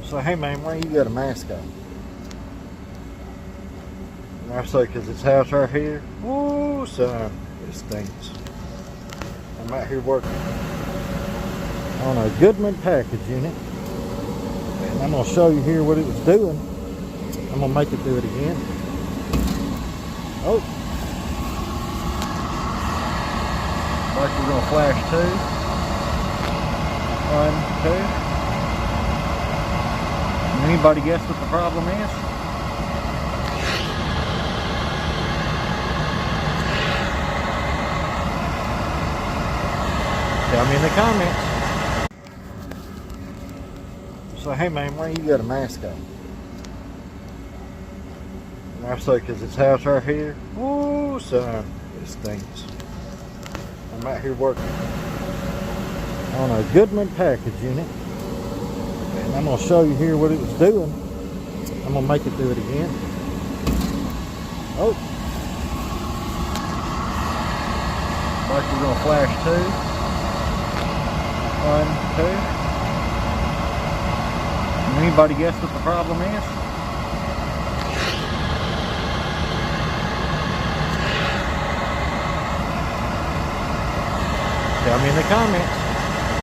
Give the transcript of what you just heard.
So, hey man, why you got a mask on? And I say, because it's house right here. Woo, son, it stinks. I'm out here working on a Goodman package unit. And I'm going to show you here what it was doing. I'm going to make it do it again. Oh. Like we're going to flash 2. 1, 2. Anybody guess what the problem is? Tell me in the comments. So, hey man, why you got a mask on? And I say, because it's house right here. Woo, son, it stinks. I'm out here working on a Goodman package unit. And I'm going to show you here what it was doing. I'm going to make it do it again. Oh. Like we're going to flash 2. 1, 2. Anybody guess what the problem is? Tell me in the comments.